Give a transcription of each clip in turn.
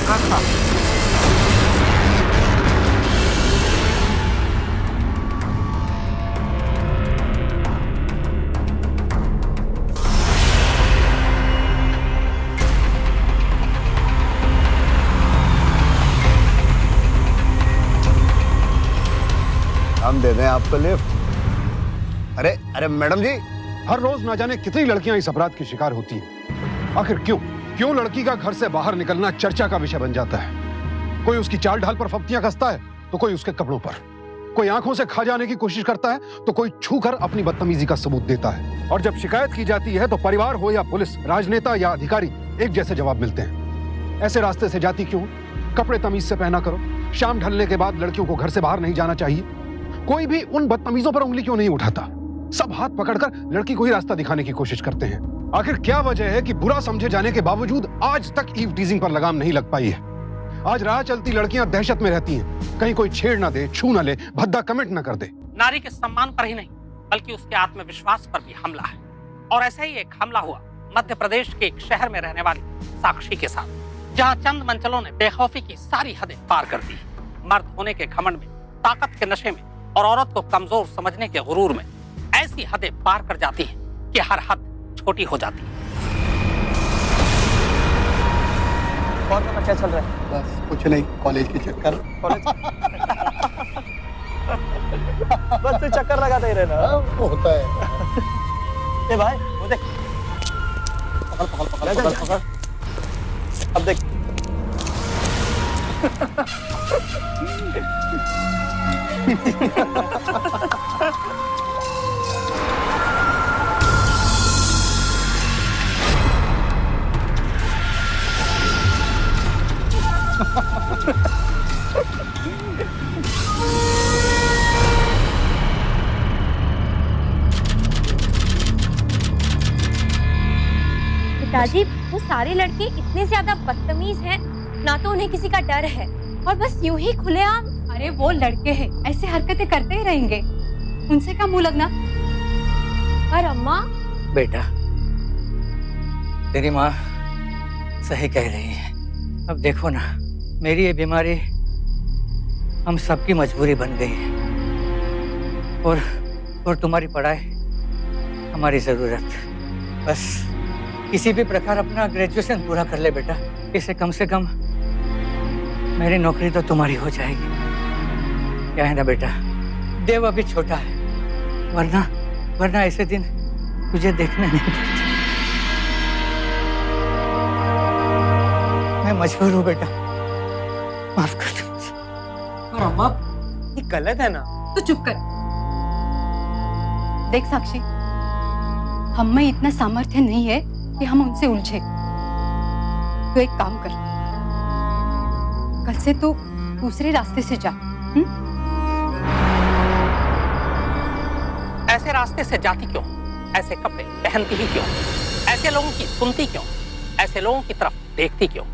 काका। हम दे दें आपको लिफ्ट? अरे अरे मैडम जी, हर रोज ना जाने कितनी लड़कियां इस अपराध की शिकार होती हैं। आखिर क्यों क्यों लड़की का घर से बाहर निकलना चर्चा का विषय बन जाता है। कोई उसकी चाल ढाल पर फप्तियां कसता है तो कोई उसके कपड़ों पर, कोई आंखों से खा जाने की कोशिश करता है तो कोई छूकर अपनी बदतमीजी का सबूत देता है। और जब शिकायत की जाती है तो परिवार हो या पुलिस, राजनेता या अधिकारी, एक जैसे जवाब मिलते हैं। ऐसे रास्ते से जाती क्यों? कपड़े तमीज से पहना करो। शाम ढलने के बाद लड़कियों को घर से बाहर नहीं जाना चाहिए। कोई भी उन बदतमीजों पर उंगली क्यों नहीं उठाता? सब हाथ पकड़कर लड़की को ही रास्ता दिखाने की कोशिश करते हैं। आखिर क्या वजह है कि बुरा समझे जाने के बावजूद आज तक ईव टीजिंग पर लगाम नहीं लग पाई है? आज राह चलती लड़कियां दहशत में रहती हैं, कहीं कोई छेड़ ना दे, छू ना ले, भद्दा कमेंट ना कर दे। नारी के सम्मान पर ही नहीं बल्कि उसके आत्मविश्वास पर भी हमला है। और ऐसा ही एक हमला हुआ मध्य प्रदेश के एक शहर में रहने वाली साक्षी के साथ, जहां चंद मंचलों ने बेखौफी की सारी हदें पार कर दी। मर्द होने के घमंड में, ताकत के नशे में और औरत को कमजोर समझने के गुरूर में ऐसी हदें पार कर जाती हैं कि हर हद छोटी हो जाती है। और क्या चल रहा है? बस कुछ नहीं, कॉलेज के चक्कर। कॉलेज बस तू चक्कर लगाते ही रहना। वो होता है। ए भाई वो देख, पकड़ पकड़ पकड़ पकड़ पकड़। अब देख पिताजी, वो सारे लड़के इतने ज्यादा बदतमीज हैं, ना तो उन्हें किसी का डर है और बस यूं ही खुलेआम। अरे वो लड़के हैं, ऐसे हरकतें करते ही रहेंगे, उनसे क्या मुंह लगना। पर अम्मा, बेटा, तेरी माँ सही कह रही है। अब देखो ना, मेरी ये बीमारी हम सबकी मजबूरी बन गई है, और तुम्हारी पढ़ाई हमारी जरूरत। बस किसी भी प्रकार अपना ग्रेजुएशन पूरा कर ले बेटा, इससे कम से कम मेरी नौकरी तो तुम्हारी हो जाएगी। क्या है ना बेटा, देव अभी छोटा है, वरना ऐसे दिन तुझे देखने नहीं पड़ते। मैं मजबूर हूँ बेटा, माफ कर दो मुझे। पर अम्मा ये गलत है ना। तो चुप कर। देख साक्षी, हम में इतना सामर्थ्य नहीं है कि हम उनसे उलझे। तो एक काम कर, कल से तो दूसरे रास्ते से जा। ऐसे रास्ते से जाती क्यों? ऐसे कपड़े पहनती ही क्यों? ऐसे लोगों की सुनती क्यों? ऐसे लोगों की तरफ देखती क्यों?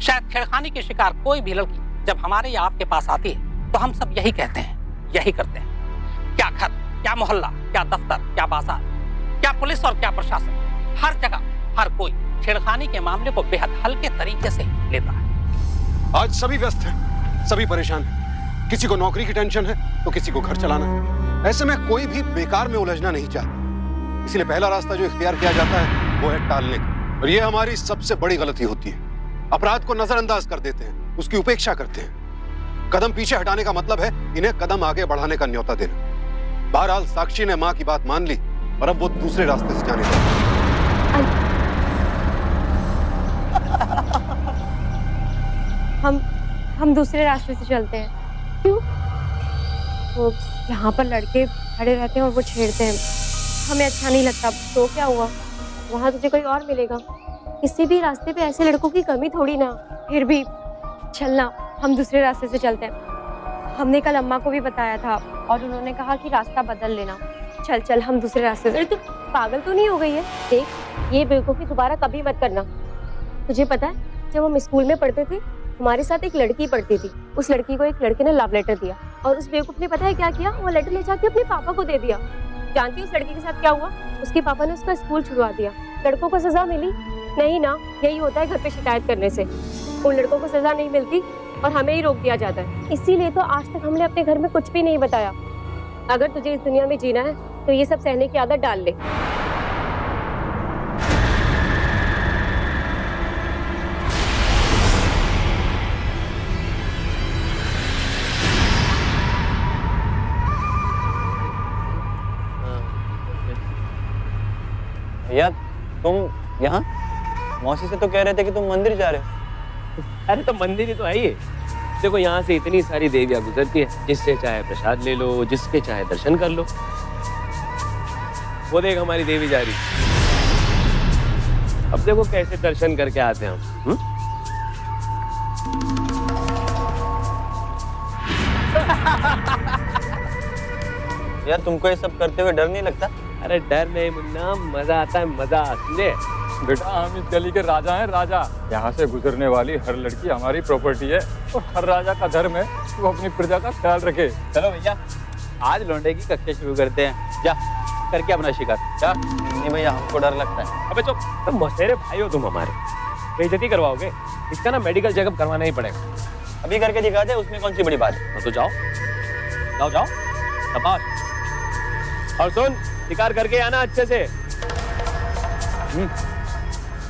शायद छेड़खानी की शिकार कोई भी लड़की जब हमारे या आपके पास आती है तो हम सब यही कहते हैं, यही करते हैं। क्या घर, क्या मोहल्ला, क्या दफ्तर, क्या बाजार, क्या पुलिस और क्या प्रशासन, हर जगह हर कोई छेड़खानी के मामले को बेहद हल्के तरीके से लेता है। आज सभी व्यस्त हैं, सभी परेशान हैं। किसी को नौकरी की टेंशन है तो किसी को घर चलाना है। ऐसे में कोई भी बेकार में उलझना नहीं चाहता। इसलिए पहला रास्ता जो इख्तियार किया जाता है वो है टालने का। और ये हमारी सबसे बड़ी गलती होती है। अपराध को नजरअंदाज कर देते हैं, उसकी उपेक्षा करते हैं। कदम पीछे हटाने का मतलब है इन्हें कदम आगे बढ़ाने का न्योता देना। बहरहाल साक्षी ने माँ की बात मान ली और अब वो दूसरे रास्ते से जाने लगी। हम दूसरे रास्ते से चलते हैं। क्यों? वो यहाँ पर लड़के खड़े रहते हैं और वो छेड़ते हैं, हमें अच्छा नहीं लगता। तो क्या हुआ, वहाँ तुझे कोई और मिलेगा। किसी भी रास्ते पे ऐसे लड़कों की कमी थोड़ी ना। फिर भी चलना, हम दूसरे रास्ते से चलते हैं। हमने कल अम्मा को भी बताया था और उन्होंने कहा कि रास्ता बदल लेना। चल चल, हम दूसरे रास्ते से। तू पागल तो नहीं हो गई है? देख, ये बेवकूफ़ी दोबारा कभी मत करना। तुझे पता है, जब हम स्कूल में पढ़ते थे हमारे साथ एक लड़की पढ़ती थी। उस लड़की को एक लड़के ने लव लेटर दिया और उस बेवकूफ ने पता है क्या किया? वो लेटर ले जाके अपने पापा को दे दिया। जानती है उस लड़की के साथ क्या हुआ? उसके पापा ने उसका स्कूल छुड़वा दिया। लड़कों को सजा मिली नहीं ना। यही होता है घर पे शिकायत करने से। उन लड़कों को सजा नहीं मिलती और हमें ही रोक दिया जाता है। इसीलिए तो आज तक हमने अपने घर में कुछ भी नहीं बताया। अगर तुझे इस दुनिया में जीना है तो ये सब सहने की आदत डाल ले। भैया तुम यहाँ? मौसी से तो कह रहे थे कि तुम मंदिर जा रहे हो। अरे तो मंदिर ही तो है ये। देखो यहाँ से इतनी सारी देवियां गुजरती है, जिससे चाहे प्रसाद ले लो, जिसके चाहे दर्शन कर लो। वो देख हमारी देवी जा रही। अब देखो कैसे दर्शन करके आते हैं हम। यार तुमको ये सब करते हुए डर नहीं लगता? अरे डर नहीं मुन्ना, मजा आता है, मजा। समझे बेटा, हम इस गली के राजा हैं, राजा। यहाँ से गुजरने वाली हर लड़की हमारी प्रॉपर्टी है और हर राजा का धर्म है वो अपनी प्रजा का ख्याल रखे। चलो भैया, आज लौंडे की कक्षा शुरू करते हैं। जा करके अपना शिकार। जा। नहीं भैया, हमको डर लगता है। अबे चुप, तुम मौसेरे भाई हो तुम हमारे। बेइज्जती करवाओगे? इसका ना मेडिकल चेकअप करवाना ही पड़ेगा। अभी करके दिखा दे, उसमें कौन सी बड़ी बात है। तो जाओ जाओ जाओ, शाबाश। और सुन, शिकार करके आना अच्छे से।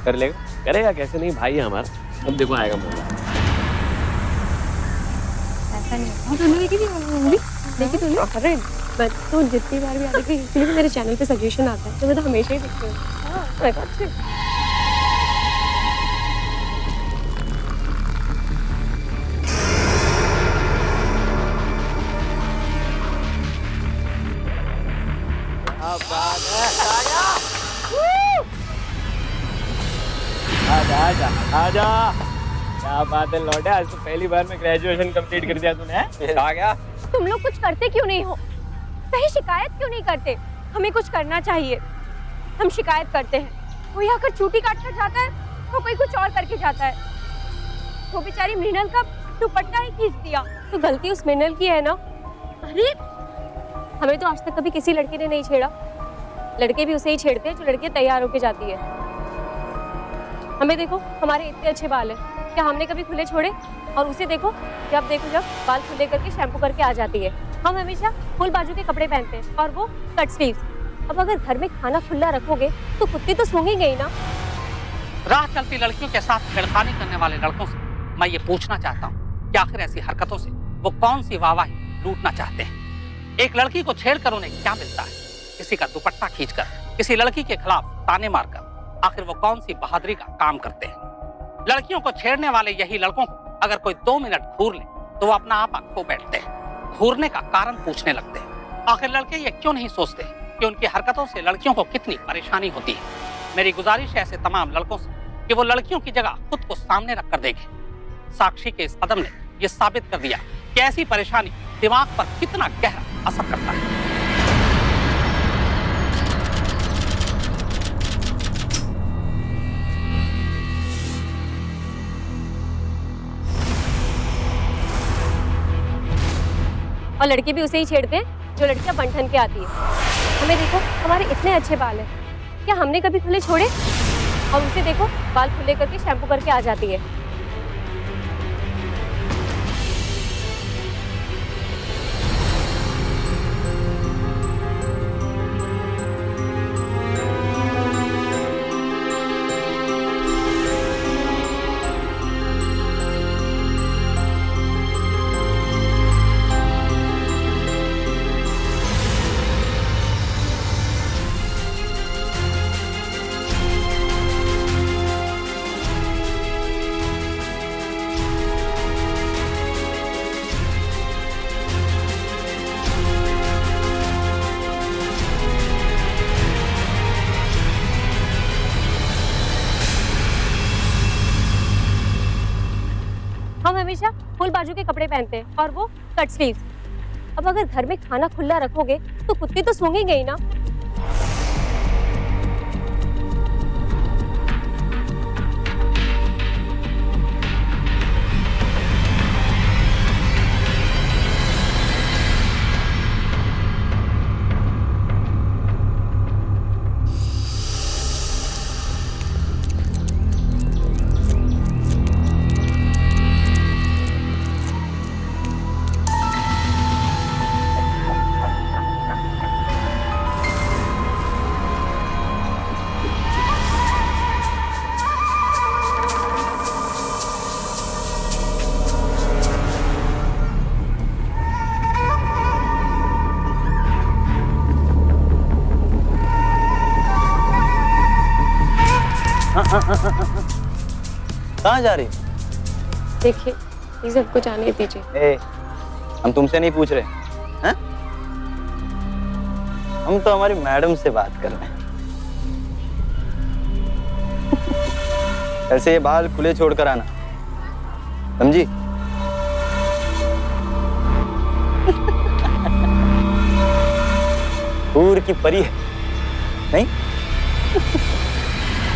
कर लेगा? करेगा कैसे नहीं, भाई है हमारा। अब देखो आएगा मौका। ऐसा नहीं होता। तूने देखी थी मूवी? देखी तूने? अरे मैं तो जितनी बार भी आ रही थी, इसलिए मेरे चैनल पे सजेशन आता है तो मैं तो हमेशा ही देखती हूँ। आजा आजा आजा। क्या बात है लौटे, आज तो पहली बार में ग्रेजुएशन कंप्लीट कर दिया तूने। आ गया। तुम लोग कुछ करते क्यों नहीं हो? कहीं शिकायत क्यों नहीं करते? हमें कुछ करना चाहिए। हम शिकायत करते हैं, कोई आकर चूटी काट कर जाता है तो कोई कुछ और करके जाता है। वो बेचारी मृणाल का दुपट्टा ही खींच दिया तो गलती उस मृणाल की है ना। अरे हमें तो आज तक कभी किसी लड़की ने नहीं छेड़ा। लड़के भी उसे ही छेड़ते हैं जो लड़की तैयार होके जाती है। हमें देखो, हमारे इतने अच्छे बाल हैं, क्या हमने कभी खुले छोड़े? और उसे देखो, जब बाल खुले करके शैम्पू करके आ जाती है। हम हमेशा फुल बाजू के कपड़े पहनते हैं और वो कट स्लीव्स। अब अगर घर में खाना खुला रखोगे तो कुत्ते तो सूंघेंगे ही ना। राह चलती लड़कियों के साथ छेड़खानी करने वाले लड़कों से मैं ये पूछना चाहता हूँ कि आखिर ऐसी हरकतों से वो कौन सी वाहवाही लूटना चाहते हैं? एक लड़की को छेड़कर उन्हें क्या मिलता है? किसी का दुपट्टा खींचकर, किसी लड़की के खिलाफ ताने मारकर आखिर वो कौन सी बहादुरी का काम करते हैं? लड़कियों को छेड़ने वाले यही लड़कों को अगर कोई 2 मिनट घूर ले तो वो अपना आप खो बैठते हैं। घूरने का कारण पूछने लगते हैं। आखिर लड़के ये क्यों नहीं सोचते कि उनकी हरकतों से लड़कियों को कितनी परेशानी होती है? मेरी गुजारिश है ऐसे तमाम लड़कों से कि वो लड़कियों की जगह खुद को सामने रखकर देखें। साक्षी के इस कदम ने यह साबित कर दिया कि ऐसी परेशानी दिमाग पर कितना गहरा असर करता है। और लड़के भी उसे ही छेड़ते हैं जो लड़कियां बंठन के आती है। हमें देखो, हमारे इतने अच्छे बाल हैं, क्या हमने कभी खुले छोड़े? और उसे देखो, बाल खुले करके शैम्पू करके आ जाती है। हम हमेशा फुल बाजू के कपड़े पहनते हैं और वो कट स्लीव्स। अब अगर घर में खाना खुला रखोगे तो कुत्ते तो सूंघेंगे ही ना। कहाँ जा रही? देखिए प्लीज हमको जाने दीजिए। ए, हम तुमसे नहीं पूछ रहे हैं? हम तो हमारी मैडम से बात कर रहे हैं। ऐसे ये बाल खुले छोड़कर आना, समझी? दूर की परी है नहीं?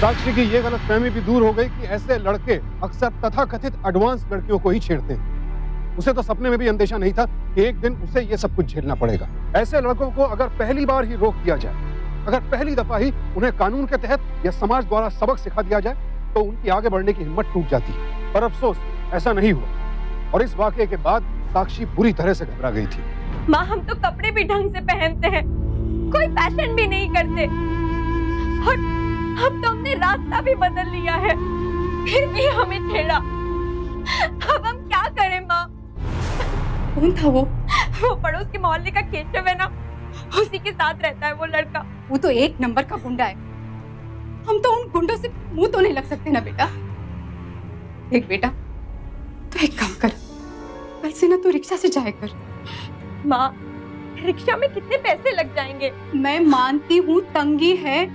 साक्षी की ये गलतफहमी भी दूर हो गई कि ऐसे लड़के अक्सर तथाकथित एडवांस लड़कियों को ही छेड़ते हैं। उसे तो सपने में भी अंदेशा नहीं था कि एक दिन उसे ये सब कुछ झेलना पड़ेगा। ऐसे लड़कों को अगर पहली बार ही रोक दिया जाए, अगर पहली दफा ही उन्हें कानून के तहत या समाज द्वारा सबक सिखा दिया जाए, तो उनकी आगे बढ़ने की हिम्मत टूट जाती है। पर अफसोस ऐसा नहीं हुआ और इस वाकये के बाद साक्षी बुरी तरह से घबरा गई थी। माँ हम तो कपड़े भी ढंग से पहनते हैं, कोई फैशन भी नहीं करते और अब तो हमने रास्ता भी बदल लिया है, फिर भी हमें छेड़ा। अब हम क्या करें माँ? कौन था वो? वो पड़ोस के मोहल्ले का केशव है ना, उसी के साथ रहता है वो लड़का। वो तो एक नंबर का गुंडा है। हम तो उन गुंडों से मुंह तो नहीं लग सकते ना बेटा। देख बेटा, तो एक काम कर, कल से ना तू रिक्शा से जाया कर। माँ रिक्शा में कितने पैसे लग जाएंगे? मैं मानती हूँ तंगी है,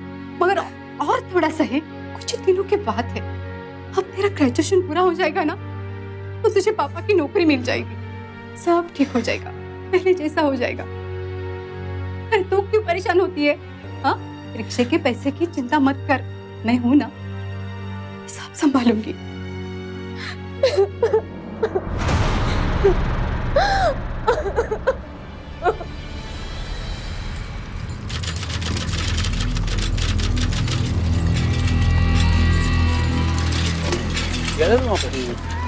मगर और थोड़ा सही, कुछ दिनों के बाद है। अब तेरा ग्रेजुएशन पूरा हो जाएगा ना, तो तुझे पापा की नौकरी मिल जाएगी, सब ठीक हो जाएगा, पहले जैसा हो जाएगा। अरे तू क्यों परेशान होती है? हाँ, रिक्शे के पैसे की चिंता मत कर, मैं हूं ना, सब संभालूंगी।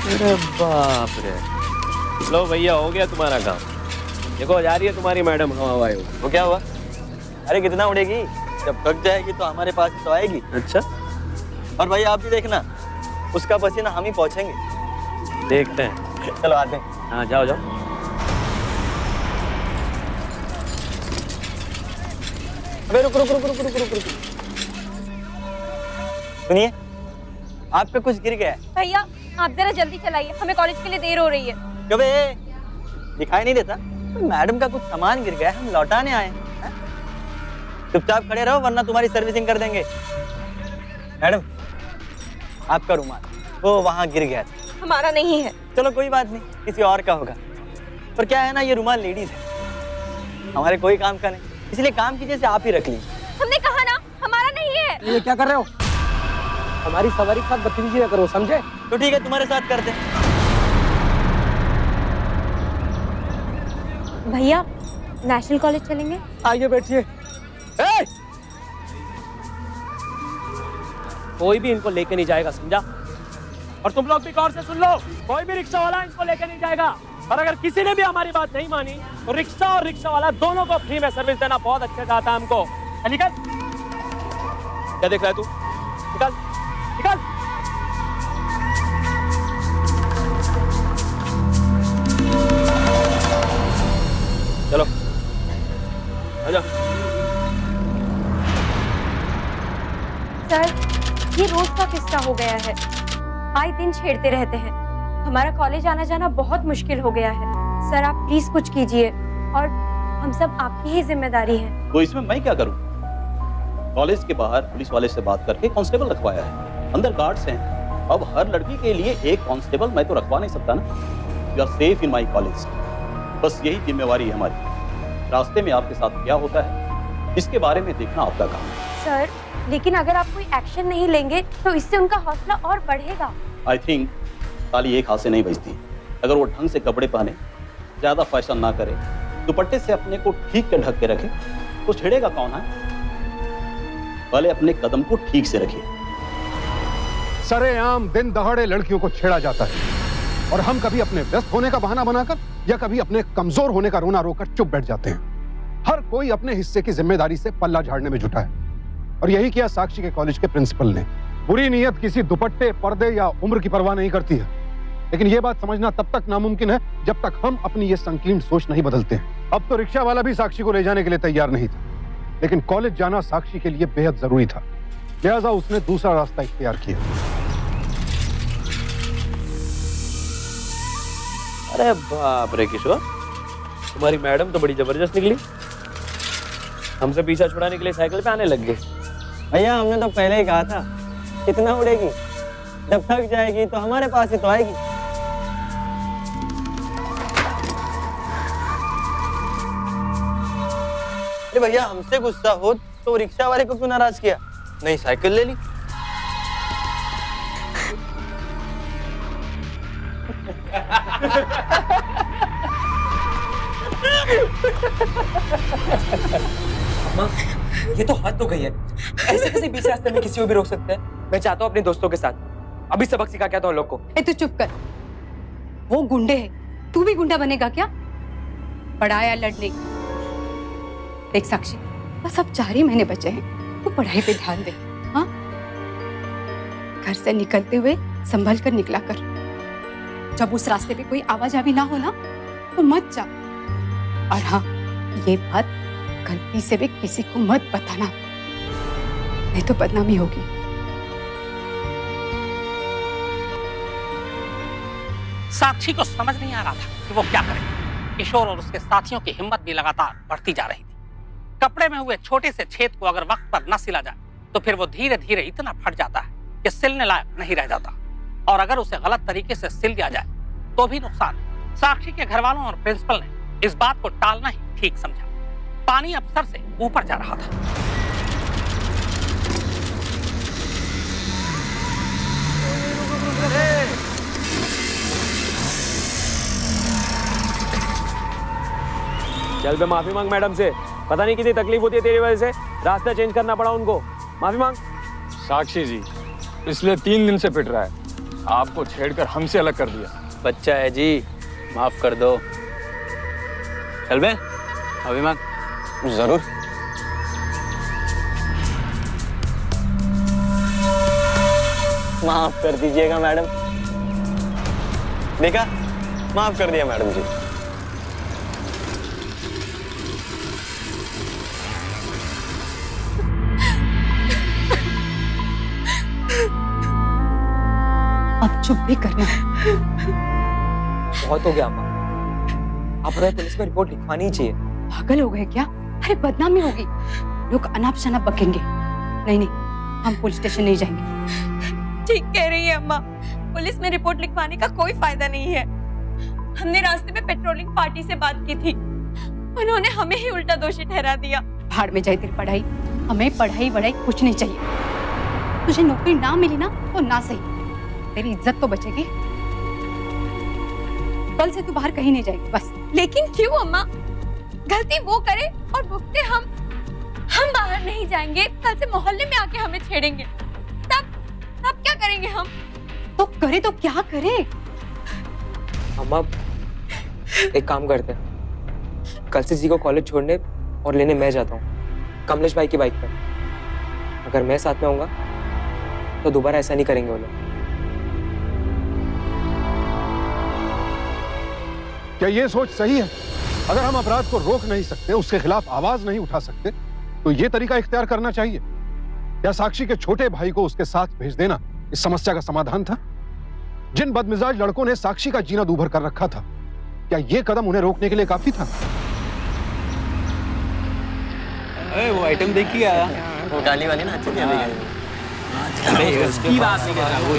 अरे बाप रे, लो भैया हो गया तुम्हारा काम। देखो जा रही है तुम्हारी मैडम हवा हवाई। वो क्या हुआ? अरे कितना उड़ेगी, जब थक जाएगी तो हमारे पास ही तो आएगी। अच्छा, और भाई आप भी देखना, उसका पसीना हम ही पहुंचेंगे। देखते हैं। चलो आते हैं। हाँ जाओ जाओ। अबे रुक रुक रुक रुक रुक रुक रुक। सुनिए, आप पे कुछ गिर गया है। भैया आप जरा जल्दी चलाइए, हमें कॉलेज के लिए देर हो रही है। कबे दिखाई नहीं देता? मैडम का कुछ सामान गिर गया है, हम लौटाने आए हैं। चुपचाप खड़े रहो वरना तुम्हारी सर्विसिंग कर देंगे। मैडम आपका रुमाल वो वहां गिर गया था। हमारा नहीं है। चलो कोई बात नहीं, किसी और का होगा। पर क्या है ना, ये रुमाल लेडीज है, हमारे कोई काम का नहीं, इसलिए काम कीजिए से आप ही रख लीजिए। हमने कहा ना हमारा नहीं है। ये क्या कर रहे हो? हमारी सवारी के साथ बदतमीजी न करो, समझे? तो ठीक है, तुम्हारे साथ करते हैं। भैया नेशनल कॉलेज चलेंगे? आइए बैठिए। कोई भी इनको लेके नहीं जाएगा, समझा? और तुम लोग भी गौर से सुन लो, कोई भी रिक्शा वाला इनको लेके नहीं जाएगा। और अगर किसी ने भी हमारी बात नहीं मानी तो रिक्शा और रिक्शा वाला दोनों को फ्री में सर्विस देना बहुत अच्छे से आता है हमको। निकल। क्या देख रहा है तू? निकल निकल। चलो आजा। सर ये रोज का किस्सा हो गया है, आए दिन छेड़ते रहते हैं। हमारा कॉलेज आना जाना बहुत मुश्किल हो गया है। सर आप प्लीज कुछ कीजिए, और हम सब आपकी ही जिम्मेदारी है। तो इसमें मैं क्या करूं? कॉलेज के बाहर पुलिस वाले से बात करके कांस्टेबल रखवाया है, अंदर गार्ड्स हैं। अब हर लड़की के लिए एक कांस्टेबल मैं तो रखवा नहीं सकता ना। You are safe in my college, बस यही जिम्मेवारी है हमारी। रास्ते में आपके साथ क्या होता है इसके बारे में देखना आपका काम है। सर लेकिन अगर आप कोई एक्शन नहीं लेंगे तो इससे उनका हौसला और बढ़ेगा। आई थिंक ताली एक हाथ से नहीं बजती। अगर वो ढंग से कपड़े पहने, ज्यादा फैशन ना करे, दुपट्टे से अपने को ठीक के ढक के रखे, तो छेड़ेगा कौन है? पहले अपने कदम को ठीक से रखिए। सरेआम दिन दहाड़े लड़कियों को छेड़ा जाता है और हम कभी अपने व्यस्त होने का बहाना बनाकर या कभी अपने कमजोर होने का रोना रोकर चुप बैठ जाते हैं। हर कोई अपने हिस्से की जिम्मेदारी से पल्ला झाड़ने में जुटा है और यही किया साक्षी के कॉलेज के प्रिंसिपल ने। बुरी नीयत किसी दुपट्टे, पर्दे या उम्र की परवाह नहीं करती है, लेकिन यह बात समझना तब तक नामुमकिन है जब तक हम अपनी ये संकीर्ण सोच नहीं बदलते हैं। अब तो रिक्शा वाला भी साक्षी को ले जाने के लिए तैयार नहीं था, लेकिन कॉलेज जाना साक्षी के लिए बेहद जरूरी था। लिहाजा उसने दूसरा रास्ता इख्तियार किया। अरे बाप रे किशोर, तुम्हारी मैडम तो बड़ी जबरदस्त निकली। हमसे पीछा छुड़ाने के लिए साइकिल पे आने लग गए। भैया हमने तो पहले ही कहा था, कितना उड़ेगी, जब थक जाएगी तो हमारे पास ही तो आएगी। अरे भैया हमसे गुस्सा हो तो रिक्शा वाले को क्यों नाराज किया, नहीं साइकिल ले ली। ये तो हद हो गई है। ऐसे कैसे बीच रास्ते में किसी को भी रोक सकते हैं? मैं चाहता हूँ अपने दोस्तों के साथ अभी सबक सिखा के आता हूँ लोग को। ए तू चुप कर, वो गुंडे हैं, तू भी गुंडा बनेगा क्या? पढ़ाया लड़ने। देख साक्षी, बस अब 4 ही महीने बचे हैं, तू पढ़ाई पे ध्यान दे। हाँ, घर से निकलते हुए संभल कर निकला कर। जब उस रास्ते पे कोई आवाजावी ना हो ना तो मत जा। और हाँ, ये बात गलती से भी किसी को मत बताना, नहीं तो बदनामी होगी। साक्षी को समझ नहीं आ रहा था कि वो क्या करे। किशोर और उसके साथियों की हिम्मत भी लगातार बढ़ती जा रही थी। कपड़े में हुए छोटे से छेद को अगर वक्त पर न सिला जाए तो फिर वो धीरे धीरे इतना फट जाता है कि सिलने लायक नहीं रह जाता। और अगर उसे गलत तरीके से सिल दिया जाए तो भी नुकसान। साक्षी के घर वालों और प्रिंसिपल ने इस बात को टालना ही ठीक समझा। पानी अब सर से ऊपर जा रहा था। चल बे, माफी मांग मैडम से। पता नहीं कितनी तकलीफ होती है तेरी वजह से, रास्ता चेंज करना पड़ा उनको। माफी मांग। साक्षी जी पिछले 3 दिन से पिट रहा है, आपको छेड़कर हमसे अलग कर दिया। बच्चा है जी, माफ कर दो। चल बे, अभी मांग। जरूर। माफ कर दीजिएगा मैडम। देखा, माफ कर दिया मैडम जी। अब चुप भी करना। बहुत हो गया अम्मा, आप पुलिस में रिपोर्ट लिखवानी ही चाहिए। पागल हो गए क्या? अरे बदनामी होगी, लोग अनाप शनाप बकेंगे। नहीं नहीं, हम पुलिस स्टेशन नहीं जाएंगे। ठीक कह रही है अम्मा, पुलिस में रिपोर्ट लिखवाने का कोई फायदा नहीं है। हमने रास्ते में पेट्रोलिंग पार्टी से बात की थी, उन्होंने हमें ही उल्टा दोषी ठहरा दिया। भाड़ में जाए तेरी पढ़ाई, हमें पढ़ाई वढ़ाई कुछ नहीं चाहिए। तुझे नौकरी ना मिली ना तो ना सही, तेरी इज्जत तो बचेगी। कल से तू बाहर कहीं नहीं जाएगी बस। लेकिन क्यों अम्मा? गलती वो करे और भुगते हम बाहर नहीं जाएंगे, कल से मोहल्ले में आके हमें छेड़ेंगे, तब क्या करेंगे हम? तो करे तो क्या करे? अम्मा एक काम करते हैं, कल से जी को कॉलेज छोड़ने और लेने मैं जाता हूँ, कमलेश भाई की बाइक पर। अगर मैं साथ में आऊंगा तो दोबारा ऐसा नहीं करेंगे वो लोग। क्या ये सोच सही है? अगर हम अपराध को रोक नहीं सकते, उसके खिलाफ आवाज नहीं उठा सकते, तो ये तरीका इख्तियार करना चाहिए। क्या साक्षी के छोटे भाई को उसके साथ भेज देना इस समस्या का समाधान था? जिन बदमिजाज लड़कों ने साक्षी का जीना दूभर कर रखा था, क्या ये कदम उन्हें रोकने के लिए काफी था? वो आइटम देखिए आया, वो गाली वाली ना अच्छी थी। उसकी बात नहीं कर रहा वो।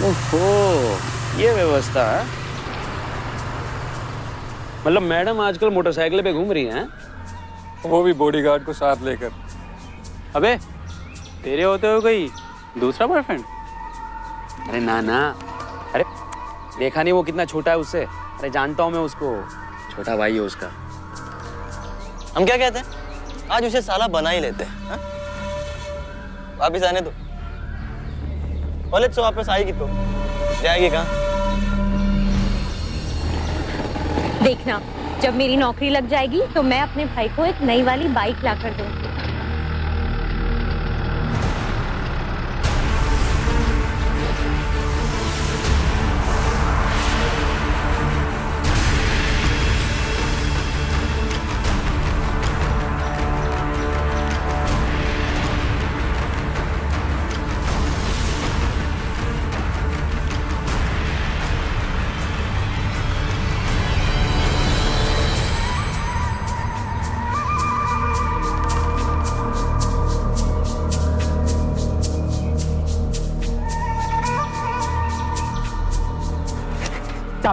ओहो, ये व्यवस्था है। मतलब मैडम आजकल मोटरसाइकिल पे घूम रही हैं? वो भी बॉडीगार्ड को साथ लेकर। अबे तेरे होते हो कोई दूसरा बॉयफ्रेंड? अरे ना ना, अरे देखा नहीं वो कितना छोटा है उससे? अरे जानता हूँ मैं उसको, छोटा भाई है उसका। हम क्या कहते हैं, आज उसे साला बना ही लेते हैं। हाँ? वापिस आने दो, कॉलेज से वापस आएगी तो जाएगी कहाँ? देखना, जब मेरी नौकरी लग जाएगी तो मैं अपने भाई को एक नई वाली बाइक ला कर दूंगी।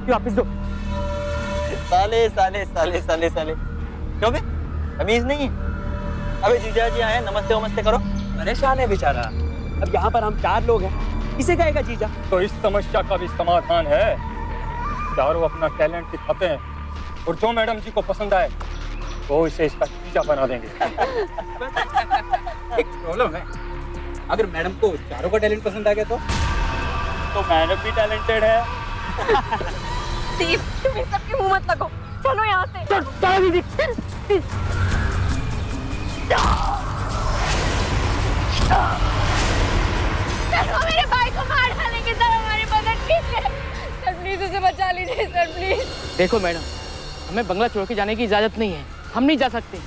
चाबी वापस दो। साले साले साले साले साले क्यों बे? तमीज नहीं है? अबे जीजा जी आए, नमस्ते वमस्ते करो। परेशान है बेचारा। अब यहाँ पर हम 4 लोग हैं, किसे कहेगा जीजा? तो इस समस्या का भी समाधान है। चारों अपना टैलेंट दिखाते हैं और जो मैडम जी को पसंद आए वो इसे इसका जीजा बना देंगे। एक प्रॉब्लम है, अगर मैडम को चारों का टैलेंट पसंद आ गया तो मैडम भी टैलेंटेड है। देव, तुम इन सबके मुंह मत लगो, चलो यहाँ से। चलो, मेरे भाई को मार डालेंगे सर, हमारी मदद कीजिए सर, प्लीज उसे बचा लीजिए सर, प्लीज। देखो मैडम, हमें बंगला छोड़ के जाने की इजाजत नहीं है, हम नहीं जा सकते।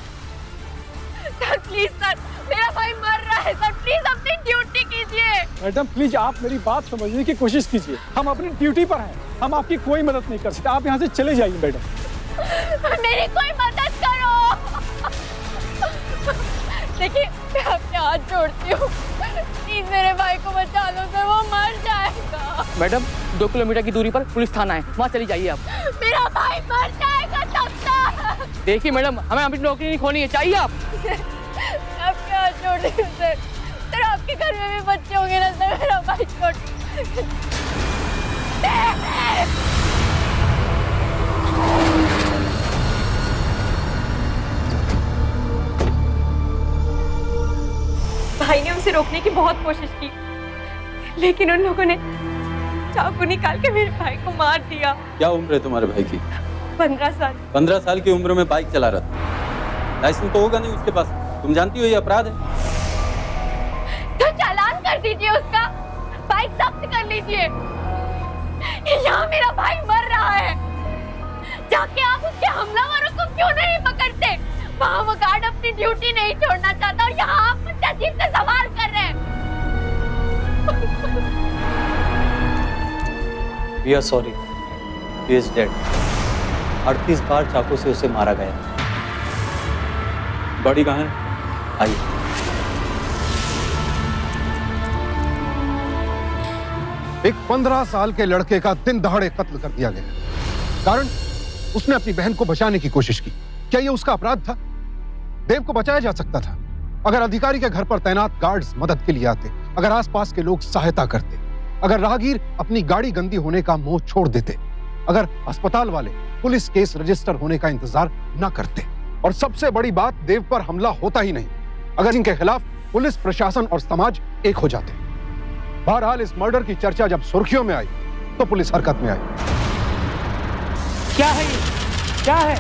सर प्लीज सर, मेरा भाई मर रहा है सर, प्लीज अपनी ड्यूटी कीजिए। मैडम प्लीज आप मेरी बात समझने की कोशिश कीजिए, हम अपनी ड्यूटी पर हैं, हम आपकी कोई मदद नहीं कर सकते, आप यहाँ से चले जाइए मैडम। मेरी कोई मदद करो। देखिए, मैं अपने हाथ जोड़ती हूँ, प्लीज मेरे भाई को बचा लो सर, वो मर जाएगा। मैडम 2 किलोमीटर की दूरी पर पुलिस थाना है, वहाँ चली जाइए आप। मेरा भाई मर जाएगा तब तक। देखिए मैडम, हमें अपनी नौकरी नहीं खोनी है, चाहिए आप। आपके हाथ जोड़ रही हूँ सर, सर आपके घर में भी बच्चे होंगे ना सर, मेरा भाई छोड़। भाई ने उसे रोकने की बहुत कोशिश की, लेकिन उन लोगों ने चाकू निकाल के मेरे भाई को मार दिया। क्या उम्र है तुम्हारे भाई की? 15 साल। 15 साल की उम्र में बाइक चला रहा था, लाइसेंस तो होगा नहीं उसके पास, तुम जानती हो ये अपराध है। तो चालान कर दीजिए उसका, बाइक जब्त कर लीजिए। यहाँ मेरा भाई मर रहा है, जाके आप उसके हमलावरों को क्यों नहीं पकड़ते? वहाँ वो गार्ड अपनी ड्यूटी नहीं छोड़ना चाहता और यहाँ आप मुझसे अजीब से सवाल कर रहे हैं। We are sorry, he is dead. 38 बार चाकू से उसे मारा गया। बॉडी कहाँ है? आइए। एक 15 साल के लड़के का दिन दहाड़े कत्ल कर दिया गया, कारण उसने अपनी बहन को बचाने की कोशिश की। क्या यह उसका अपराध था? देव को बचाया जा सकता था अगर अधिकारी के घर पर तैनात गार्ड्स मदद के लिए आते, अगर आसपास के लोग सहायता करते, अगर राहगीर अपनी गाड़ी गंदी होने का मोह छोड़ देते, अगर अस्पताल वाले पुलिस केस रजिस्टर होने का इंतजार न करते, और सबसे बड़ी बात, देव पर हमला होता ही नहीं अगर इनके खिलाफ पुलिस प्रशासन और समाज एक हो जाते। बहरहाल इस मर्डर की चर्चा जब सुर्खियों में आई तो पुलिस हरकत में आई। क्या है ये? क्या है?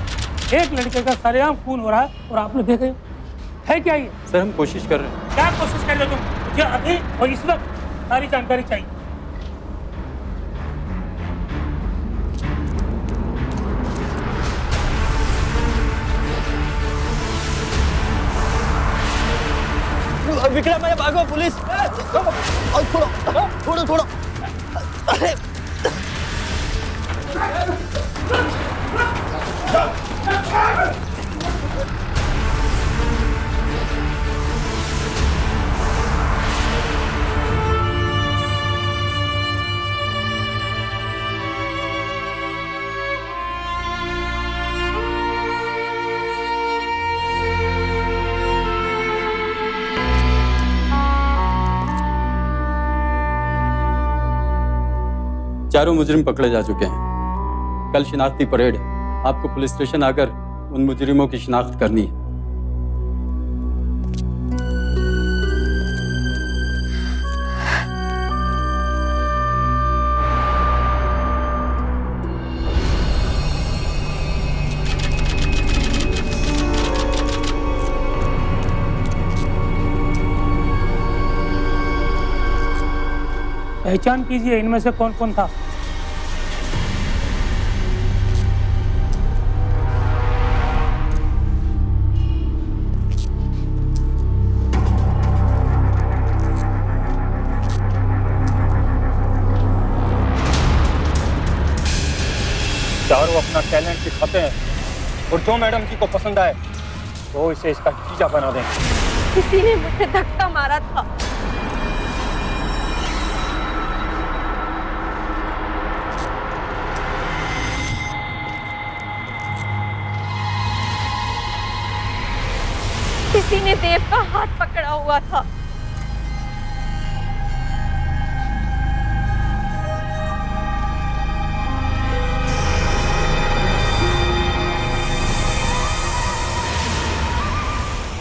एक लड़के का सरेआम खून हो रहा है और आपने देखा है क्या ये? सर हम कोशिश कर रहे हैं। क्या कोशिश कर रहे हो तुम? मुझे अभी और इस वक्त सारी जानकारी चाहिए। विक्रम अरे भागो, पुलिस! छोड़ो छोड़ो। अरे चारों मुजरिम पकड़े जा चुके हैं। कल शिनाख्ती परेड है, आपको पुलिस स्टेशन आकर उन मुजरिमों की शिनाख्त करनी है। पहचान कीजिए, इनमें से कौन कौन था? चारों अपना टैलेंट दिखाते हैं और जो मैडम जी को पसंद आए वो इसे इसका जीजा बना देंगे। किसी ने मुझे धक्का मारा था। किसी ने देव का हाथ पकड़ा हुआ था।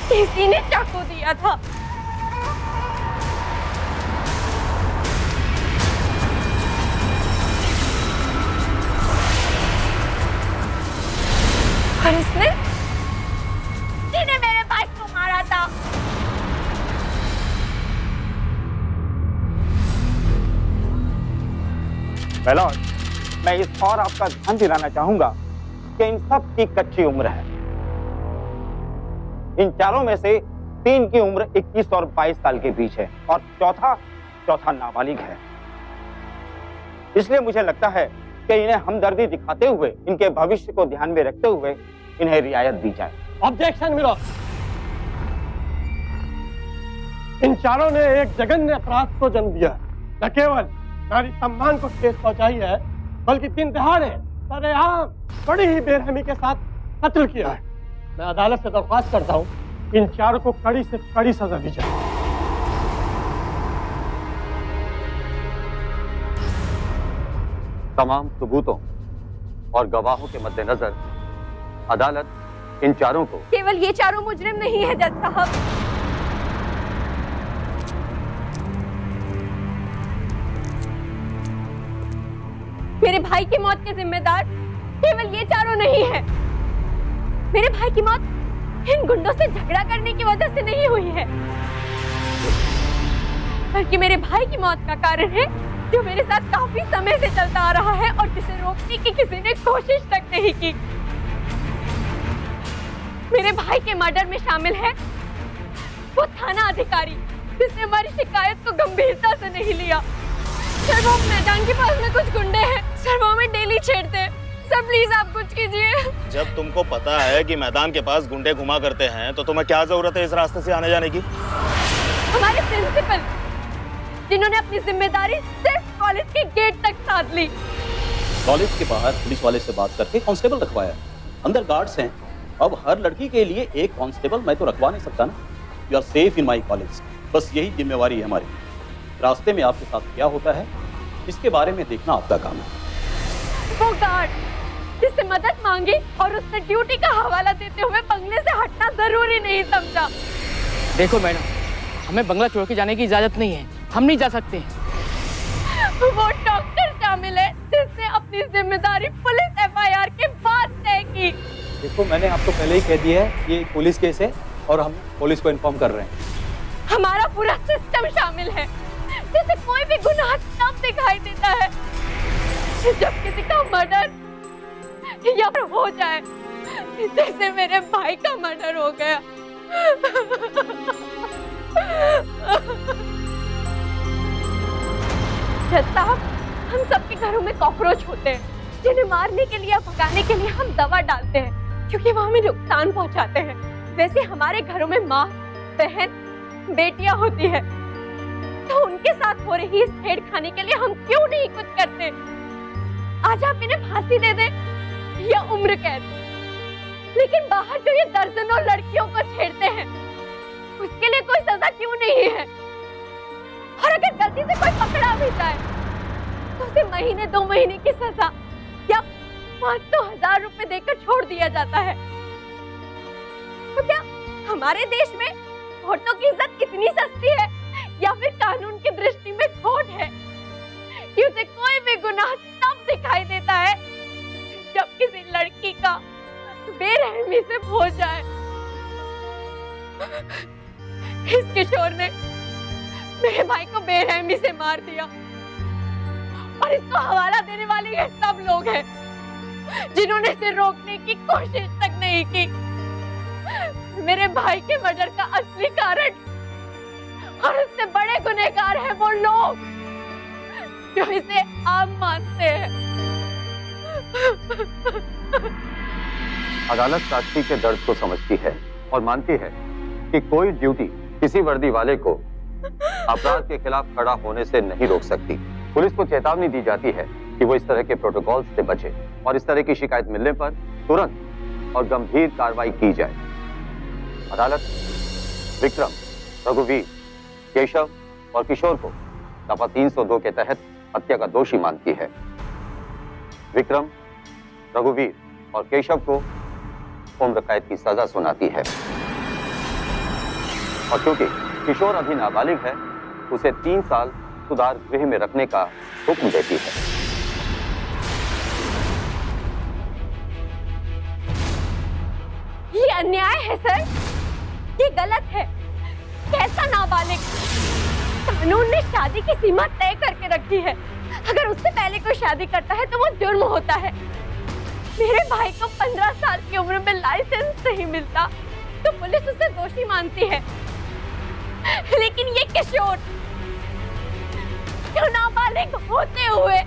किसी ने चाकू दिया था। और इसने मेरे भाई को मारा था। लॉर्ड, मैं इस और आपका ध्यान दिलाना चाहूंगा कि इन सब की कच्ची उम्र है। इन चारों में से 3 की उम्र 21 और 22 साल के बीच है और चौथा नाबालिग है। इसलिए मुझे लगता है कि इन्हें हमदर्दी दिखाते हुए, इनके भविष्य को ध्यान में रखते हुए इन्हें रियायत दी जाए। ऑब्जेक्शन मिलो। इन चारों ने एक जघन्य अपराध को जन्म दिया। न केवल नारी सम्मान को ठेस पहुंचाई है, बल्कि दिन दहाड़े सरेआम बड़ी ही बेरहमी के साथ कत्ल किया है। मैं अदालत से दरख्वास्त करता हूँ, इन चारों को कड़ी से कड़ी सजा दी जाए। तमाम सबूतों और गवाहों के मद्देनजर अदालत इन चारों को केवल ये चारों मुजरिम नहीं है जज साहब। मेरे भाई की मौत के जिम्मेदार केवल ये चारों नहीं है। मेरे भाई की मौत इन गुंडों से झगड़ा करने की वजह से नहीं हुई है, बल्कि मेरे भाई की मौत का कारण है जो मेरे साथ काफी समय से चलता आ रहा है और जिसे रोकने की किसी ने कोशिश तक नहीं की। मेरे भाई के मर्डर में शामिल है वो थाना अधिकारी जिसने हमारी शिकायत को गंभीरता से नहीं लिया। सर, वो मैदान के पास में कुछ गुंडे हैं सर, वो हमें डेली छेड़ते हैं। सर प्लीज आप कुछ कीजिए। जब तुमको पता है कि मैदान के पास गुंडे घुमा करते हैं तो तुम्हें क्या जरूरत है इस रास्ते से आने जाने की? हमारे प्रिंसिपल जिन्होंने अपनी जिम्मेदारी सिर्फ कॉलेज के गेट तक साध ली। कॉलेज के बाहर पुलिस वाले से बात करके कांस्टेबल रखवाया। अंदर गार्ड्स हैं। अब हर लड़की के लिए एक कांस्टेबल मैं तो रखवा नहीं सकता ना। You are safe in my college. बस यही जिम्मेवारी है हमारी। रास्ते में आपके साथ क्या होता है इसके बारे में देखना आपका काम है। वो गार्ड जिससे मदद मांगी और उसने ड्यूटी का हवाला देते हुए बंगले से हटना जरूरी नहीं समझा। देखो मैडम, हमें बंगला छोड़ के जाने की इजाजत नहीं है, हम नहीं जा सकते। वो डॉक्टर शामिल है जिसने अपनी जिम्मेदारी पुलिस एफआईआर के बाद तय की। देखो, मैंने आपको पहले ही कह दिया है ये पुलिस केस है और हम पुलिस को इन्फॉर्म कर रहे हैं। हमारा पूरा सिस्टम शामिल है जिसे कोई भी गुनाह तब दिखाई देता है जब किसी का मर्डर या फिर हो जाए, जैसे मेरे भाई का मर्डर हो गया। जज साहब, हम सबके घरों में कॉकरोच होते हैं जिन्हें मारने के लिए या भगाने के लिए हम दवा डालते हैं क्योंकि वो हमें नुकसान पहुंचाते हैं। वैसे हमारे घरों में माँ, बहन, बेटियां होती है, तो उनके साथ हो रही इस छेड़खानी के लिए हम क्यों नहीं कुछ करते? आज आप इन्हें फांसी दे दे या उम्र कैद, लेकिन बाहर जो ये दर्जनों लड़कियों को छेड़ते हैं उसके लिए कोई सजा क्यों नहीं है? और अगर गलती से कोई पकड़ा भी जाए तो उसे महीने 2 महीने की सजा या 500 हजार रुपए देकर छोड़ दिया जाता है। तो क्या हमारे देश में औरतों की इज्जत इतनी सस्ती है या फिर कानून की दृष्टि में खोट है कि उसे कोई भी गुनाह तब दिखाई देता है जब किसी लड़की का बेरहमी से हो जाए? इस किशोर ने मेरे भाई को बेरहमी से मार दिया और इसको हवाला देने वाले ये सब लोग हैं जिन्होंने इसे रोकने की कोशिश तक नहीं की। मेरे भाई के मर्डर का असली कारण और उससे बड़े गुनहगार हैं वो लोग जो इसे आम मानते हैं। अदालत साक्षी के दर्द को समझती है और मानती है कि कोई ड्यूटी किसी वर्दी वाले को अपराध के खिलाफ खड़ा होने से नहीं रोक सकती। पुलिस को चेतावनी दी जाती है कि वो इस तरह के प्रोटोकॉल से बचे और इस तरह की शिकायत मिलने पर तुरंत और गंभीर कार्रवाई की जाए। अदालत विक्रम, रघुवीर, केशव और किशोर को दफा 302 के तहत हत्या का दोषी मानती है। विक्रम, रघुवीर और केशव को उम्र कैद की सजा सुनाती है और क्योंकि किशोर अभी नाबालिग है, उसे 3 साल सुधार गृह में रखने का हुक्म देती है। ये अन्याय है सर, ये गलत है। कैसा नाबालिग? कानून ने शादी की सीमा तय करके रखी है। अगर उससे पहले कोई शादी करता है तो वो जुर्म होता है। मेरे भाई को 15 साल की उम्र में लाइसेंस नहीं मिलता तो पुलिस उसे दोषी मानती है, लेकिन ये किशोर जो नाबालिग होते हुए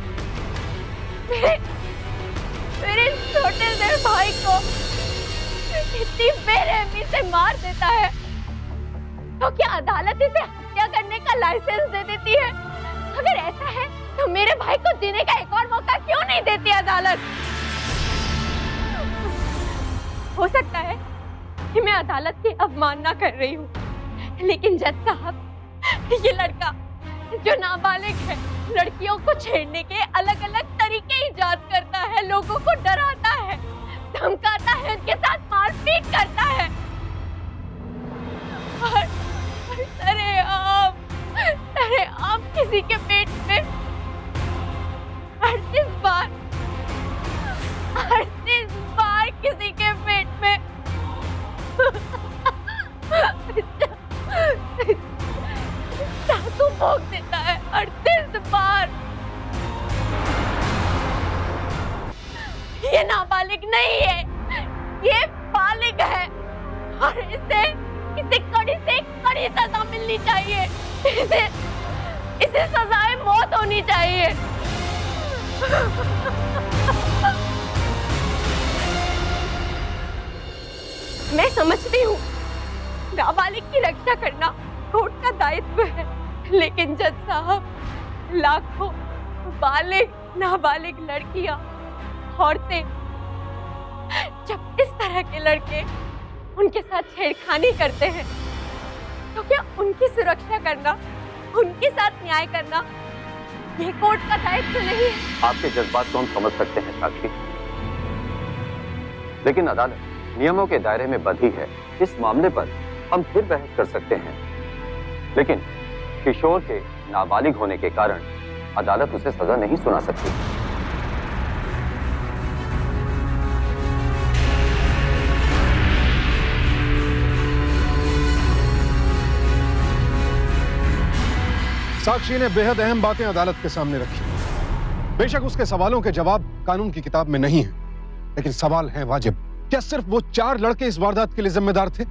मेरे छोटे से भाई को इतनी बेरहमी से मार देता है, तो क्या अदालत इसे हत्या करने का लाइसेंस दे देती है? अगर ऐसा है तो मेरे भाई को जीने का एक और मौका क्यों नहीं देती अदालत? हो सकता है कि मैं अदालत की अवमानना कर रही हूँ, लेकिन जज साहब, ये लड़का जो नाबालिग है, लड़कियों को छेड़ने के अलग अलग तरीके इजाद करता है, लोगों को डराता है, धमकाता है, उनके साथ मारपीट करता है और सरेआम किसी के पेट में 38 बार किसी के पेट में चाकू भोंक देता है 38 बार। ये नाबालिग नहीं है, ये बालिग है और इसे कड़ी से कड़ी सजा मिलनी चाहिए। इसे सजाए मौत होनी चाहिए। मैं समझती हूँ नाबालिग की रक्षा करना कोर्ट का दायित्व है, लेकिन जज साहब, लाखों बालिग नाबालिग लड़कियां, औरतें जब इस तरह के लड़के उनके साथ छेड़खानी करते हैं तो क्या उनकी सुरक्षा करना, उनके साथ न्याय करना ये कोर्ट का दायित्व नहीं है? आपके जज्बात को हम समझ सकते हैं साक्षी, लेकिन अदालत नियमों के दायरे में बंधी है। इस मामले पर हम फिर बहस कर सकते हैं, लेकिन किशोर के नाबालिग होने के कारण अदालत उसे सजा नहीं सुना सकती। साक्षी ने बेहद अहम बातें अदालत के सामने रखी। बेशक उसके सवालों के जवाब कानून की किताब में नहीं है, लेकिन सवाल है वाजिब। क्या सिर्फ वो 4 लड़के इस वारदात के लिए जिम्मेदार थे?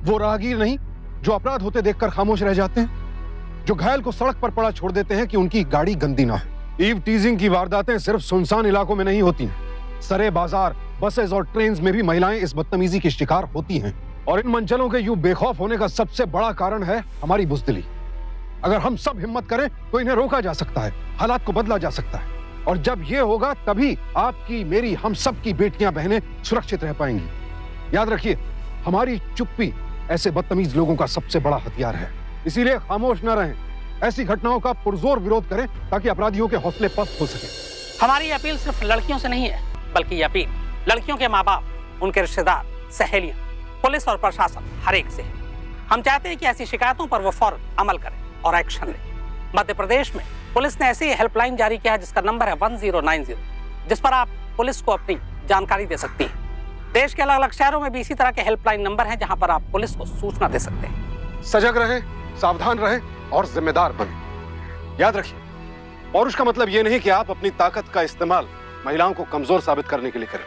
वो राहगीर नहीं जो अपराध होते देखकर खामोश रह जाते हैं, जो घायल को सड़क पर पड़ा छोड़ देते हैं कि उनकी गाड़ी गंदी ना हो। ईव टीजिंग की वारदातें सिर्फ सुनसान इलाकों में नहीं होती हैं। सरे बाजार, बसेस और ट्रेन में भी महिलाएं इस बदतमीजी की शिकार होती हैं। और इन मंचलों के यूं बेखौफ होने का सबसे बड़ा कारण है हमारी बुज़दिली। अगर हम सब हिम्मत करें तो इन्हें रोका जा सकता है, हालात को बदला जा सकता है, और जब ये होगा तभी आपकी, मेरी, हम सब की बेटियां बहनें सुरक्षित रह पाएंगी। याद रखिए, हमारी चुप्पी ऐसे बदतमीज लोगों का सबसे बड़ा हथियार है। इसीलिए खामोश न रहें, ऐसी घटनाओं का पुरजोर विरोध करें ताकि अपराधियों के हौसले पस्त हो सके। हमारी अपील सिर्फ लड़कियों से नहीं है, बल्कि ये अपील लड़कियों के माँ बाप, उनके रिश्तेदार, सहेलियां, पुलिस और प्रशासन, हर एक से है। हम चाहते हैं कि ऐसी शिकायतों पर वो फौरन अमल करें और एक्शन लें। मध्य प्रदेश में पुलिस ने ऐसी हेल्पलाइन जारी किया है जिसका नंबर है 1090, जिस पर आप पुलिस को अपनी जानकारी दे सकती हैं। देश के अलग अलग शहरों में भी इसी तरह के हेल्पलाइन नंबर हैं जहां पर आप पुलिस को सूचना दे सकते हैं। सजग रहें, सावधान रहें और जिम्मेदार बनें। याद रखिए, पौरुष का मतलब ये नहीं कि आप अपनी ताकत का इस्तेमाल महिलाओं को कमजोर साबित करने के लिए करें,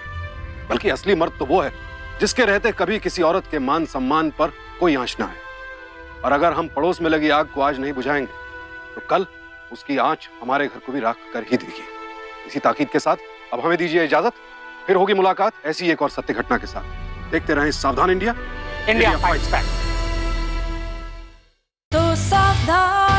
बल्कि असली मर्द तो वो है जिसके रहते कभी किसी औरत के मान सम्मान पर कोई आंच ना आए। और अगर हम पड़ोस में लगी आग को आज नहीं बुझाएंगे तो कल उसकी आंच हमारे घर को भी राख कर ही देगी। इसी ताकीद के साथ अब हमें दीजिए इजाजत, फिर होगी मुलाकात ऐसी एक और सत्य घटना के साथ। देखते रहें सावधान इंडिया, इंडिया फाइट्स बैक। तो सावधान